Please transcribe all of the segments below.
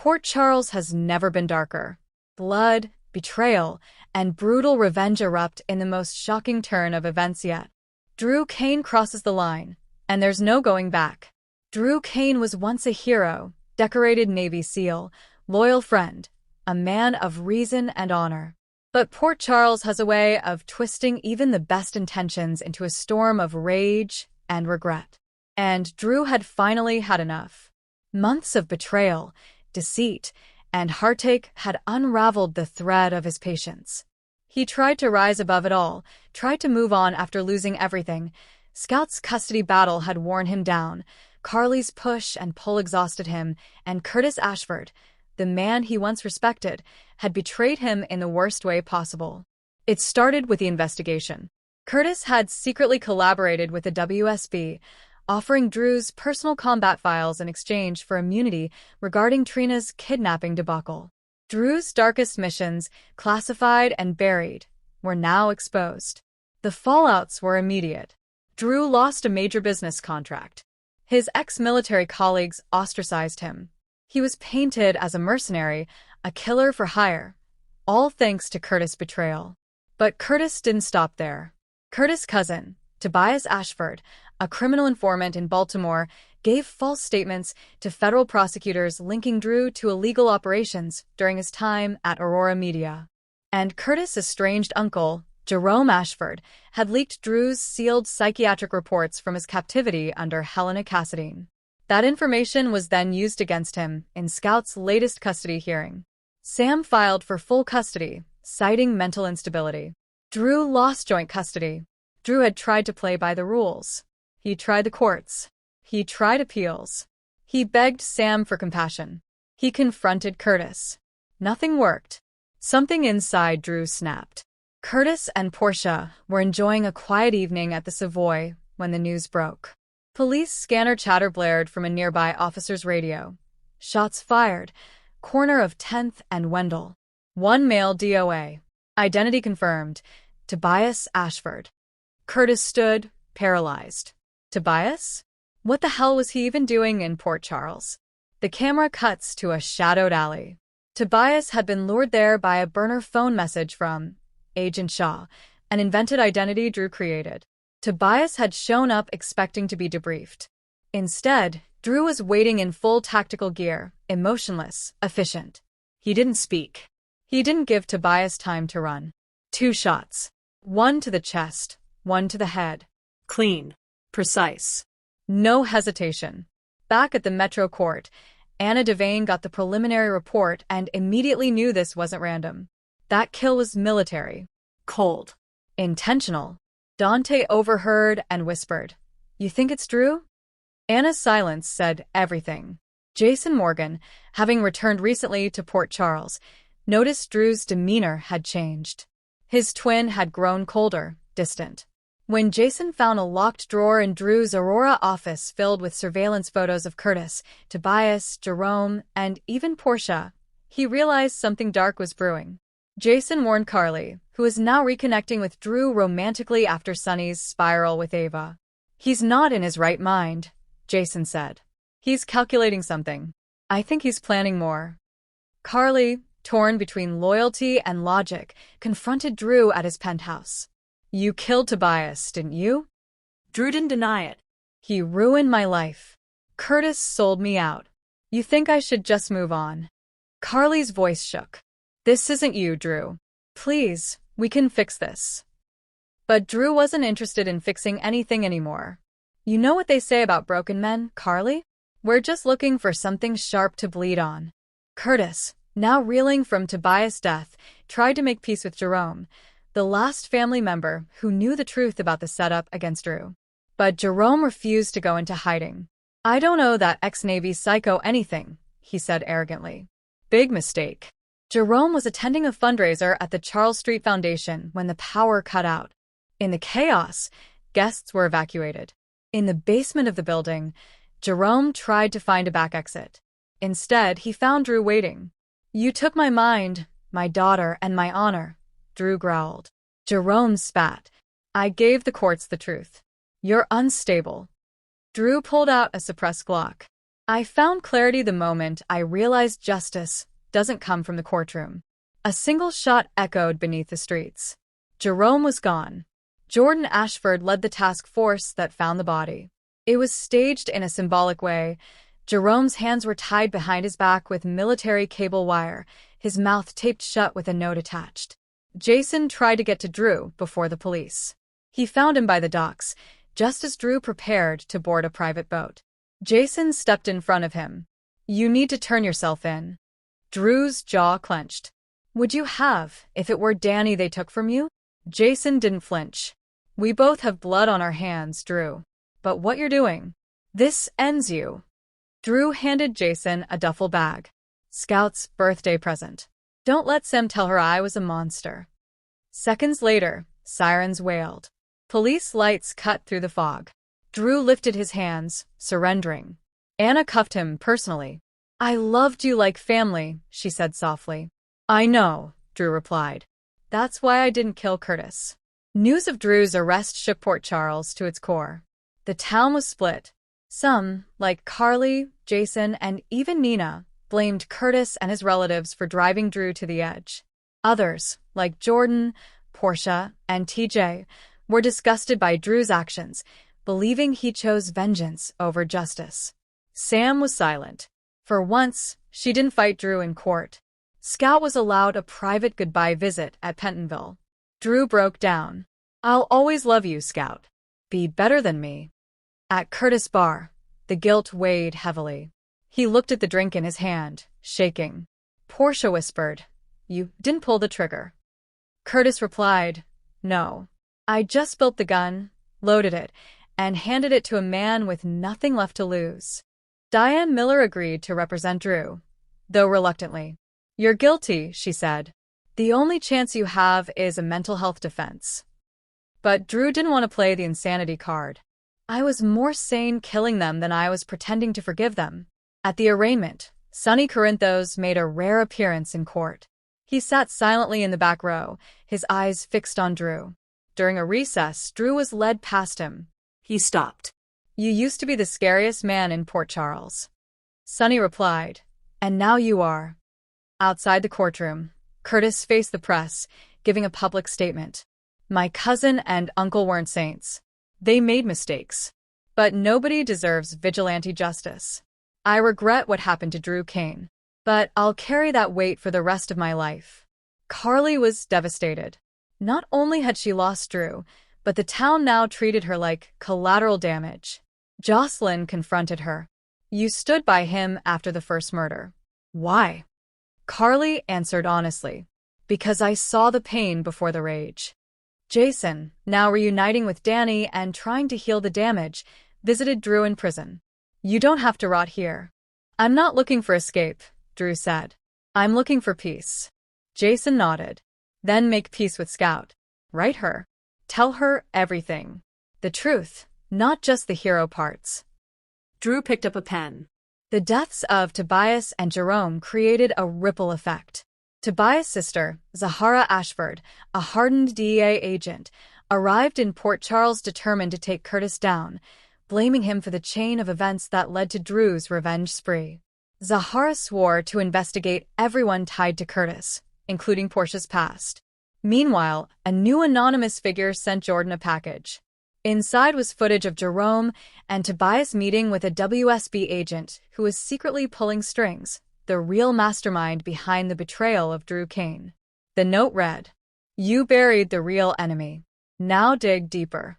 Port Charles has never been darker. Blood, betrayal, and brutal revenge erupt in the most shocking turn of events yet. Drew Cain crosses the line, and there's no going back. Drew Cain was once a hero, decorated Navy SEAL, loyal friend, a man of reason and honor. But Port Charles has a way of twisting even the best intentions into a storm of rage and regret. And Drew had finally had enough. Months of betrayal, deceit, and heartache had unraveled the thread of his patience. He tried to rise above it all, tried to move on after losing everything. Scout's custody battle had worn him down, Carly's push and pull exhausted him, and Curtis Ashford, the man he once respected, had betrayed him in the worst way possible. It started with the investigation. Curtis had secretly collaborated with the WSB, offering Drew's personal combat files in exchange for immunity regarding Trina's kidnapping debacle. Drew's darkest missions, classified and buried, were now exposed. The fallouts were immediate. Drew lost a major business contract. His ex-military colleagues ostracized him. He was painted as a mercenary, a killer for hire, all thanks to Curtis' betrayal. But Curtis didn't stop there. Curtis' cousin, Tobias Ashford, a criminal informant in Baltimore, gave false statements to federal prosecutors linking Drew to illegal operations during his time at Aurora Media. And Curtis' estranged uncle, Jerome Ashford, had leaked Drew's sealed psychiatric reports from his captivity under Helena Cassadine. That information was then used against him in Scout's latest custody hearing. Sam filed for full custody, citing mental instability. Drew lost joint custody. Drew had tried to play by the rules. He tried the courts. He tried appeals. He begged Sam for compassion. He confronted Curtis. Nothing worked. Something inside Drew snapped. Curtis and Portia were enjoying a quiet evening at the Savoy when the news broke. Police scanner chatter blared from a nearby officer's radio. Shots fired. Corner of 10th and Wendell. One male DOA. Identity confirmed. Tobias Ashford. Curtis stood, paralyzed. Tobias? What the hell was he even doing in Port Charles? The camera cuts to a shadowed alley. Tobias had been lured there by a burner phone message from Agent Shaw, an invented identity Drew created. Tobias had shown up expecting to be debriefed. Instead, Drew was waiting in full tactical gear, emotionless, efficient. He didn't speak. He didn't give Tobias time to run. 2 shots. One to the chest, one to the head. Clean. Precise. No hesitation. Back at the Metro Court, Anna Devane got the preliminary report and immediately knew this wasn't random. That kill was military. Cold. Intentional. Dante overheard and whispered, "You think it's Drew?" Anna's silence said everything. Jason Morgan, having returned recently to Port Charles, noticed Drew's demeanor had changed. His twin had grown colder, distant. When Jason found a locked drawer in Drew's Aurora office filled with surveillance photos of Curtis, Tobias, Jerome, and even Portia, he realized something dark was brewing. Jason warned Carly, who is now reconnecting with Drew romantically after Sonny's spiral with Ava. "He's not in his right mind," Jason said. "He's calculating something. I think he's planning more." Carly, torn between loyalty and logic, confronted Drew at his penthouse. "You killed Tobias, didn't you?" Drew didn't deny it. "He ruined my life. Curtis sold me out. You think I should just move on?" Carly's voice shook. "This isn't you, Drew. Please, we can fix this." But Drew wasn't interested in fixing anything anymore. "You know what they say about broken men, Carly? We're just looking for something sharp to bleed on." Curtis, now reeling from Tobias' death, tried to make peace with Jerome, the last family member who knew the truth about the setup against Drew. But Jerome refused to go into hiding. "I don't owe that ex-Navy psycho anything," he said arrogantly. Big mistake. Jerome was attending a fundraiser at the Charles Street Foundation when the power cut out. In the chaos, guests were evacuated. In the basement of the building, Jerome tried to find a back exit. Instead, he found Drew waiting. "You took my mind, my daughter, and my honor," Drew growled. Jerome spat. "I gave the courts the truth. You're unstable." Drew pulled out a suppressed Glock. I found clarity the moment I realized justice doesn't come from the courtroom. A single shot echoed beneath the streets. Jerome was gone. Jordan Ashford led the task force that found the body. It was staged in a symbolic way. Jerome's hands were tied behind his back with military cable wire, his mouth taped shut with a note attached. Jason tried to get to Drew before the police. He found him by the docks, just as Drew prepared to board a private boat. Jason stepped in front of him. "You need to turn yourself in." Drew's jaw clenched. "Would you have if it were Danny they took from you?" Jason didn't flinch. "We both have blood on our hands, Drew. But what you're doing, this ends you." Drew handed Jason a duffel bag. "Scout's birthday present. Don't let Sam tell her I was a monster." Seconds later, sirens wailed. Police lights cut through the fog. Drew lifted his hands, surrendering. Anna cuffed him personally. "I loved you like family," she said softly. "I know," Drew replied. "That's why I didn't kill Curtis." News of Drew's arrest shook Port Charles to its core. The town was split. Some, like Carly, Jason, and even Nina, blamed Curtis and his relatives for driving Drew to the edge. Others, like Jordan, Portia, and TJ, were disgusted by Drew's actions, believing he chose vengeance over justice. Sam was silent. For once, she didn't fight Drew in court. Scout was allowed a private goodbye visit at Pentonville. Drew broke down. "I'll always love you, Scout. Be better than me." At Curtis' bar, the guilt weighed heavily. He looked at the drink in his hand, shaking. Portia whispered, "You didn't pull the trigger." Curtis replied, "No. I just built the gun, loaded it, and handed it to a man with nothing left to lose." Diane Miller agreed to represent Drew, though reluctantly. "You're guilty," she said. "The only chance you have is a mental health defense." But Drew didn't want to play the insanity card. "I was more sane killing them than I was pretending to forgive them." At the arraignment, Sonny Corinthos made a rare appearance in court. He sat silently in the back row, his eyes fixed on Drew. During a recess, Drew was led past him. He stopped. "You used to be the scariest man in Port Charles." Sonny replied, "And now you are." Outside the courtroom, Curtis faced the press, giving a public statement. "My cousin and uncle weren't saints. They made mistakes. But nobody deserves vigilante justice. I regret what happened to Drew Cain, but I'll carry that weight for the rest of my life." Carly was devastated. Not only had she lost Drew, but the town now treated her like collateral damage. Jocelyn confronted her. "You stood by him after the first murder. Why?" Carly answered honestly, "Because I saw the pain before the rage." Jason, now reuniting with Danny and trying to heal the damage, visited Drew in prison. "You don't have to rot here." "I'm not looking for escape," Drew said. "I'm looking for peace." Jason nodded. "Then make peace with Scout. Write her. Tell her everything. The truth, not just the hero parts." Drew picked up a pen. The deaths of Tobias and Jerome created a ripple effect. Tobias' sister, Zahara Ashford, a hardened DEA agent, arrived in Port Charles determined to take Curtis down, blaming him for the chain of events that led to Drew's revenge spree. Zahara swore to investigate everyone tied to Curtis, including Portia's past. Meanwhile, a new anonymous figure sent Jordan a package. Inside was footage of Jerome and Tobias meeting with a WSB agent who was secretly pulling strings, the real mastermind behind the betrayal of Drew Cain. The note read, "You buried the real enemy. Now dig deeper."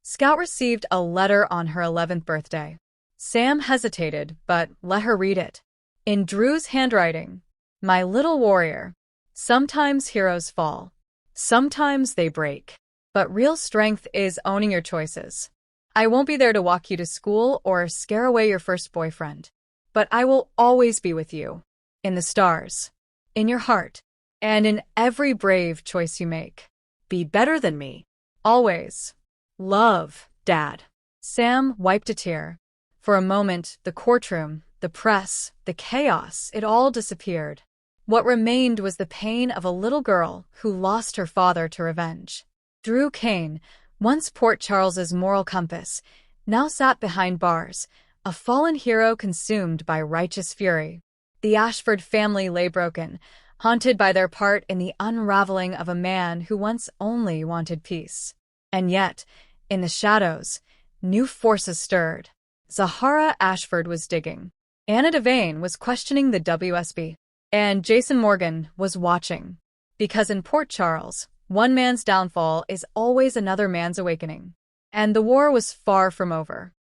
Scout received a letter on her 11th birthday. Sam hesitated, but let her read it. In Drew's handwriting, "My little warrior. Sometimes heroes fall. Sometimes they break. But real strength is owning your choices. I won't be there to walk you to school or scare away your first boyfriend. But I will always be with you. In the stars. In your heart. And in every brave choice you make. Be better than me. Always. Love, Dad." Sam wiped a tear. For a moment, the courtroom, the press, the chaos, it all disappeared. What remained was the pain of a little girl who lost her father to revenge. Drew Cain, once Port Charles's moral compass, now sat behind bars, a fallen hero consumed by righteous fury. The Ashford family lay broken, haunted by their part in the unraveling of a man who once only wanted peace. And yet, in the shadows, new forces stirred. Zahara Ashford was digging. Anna Devane was questioning the WSB. And Jason Morgan was watching. Because in Port Charles, one man's downfall is always another man's awakening. And the war was far from over.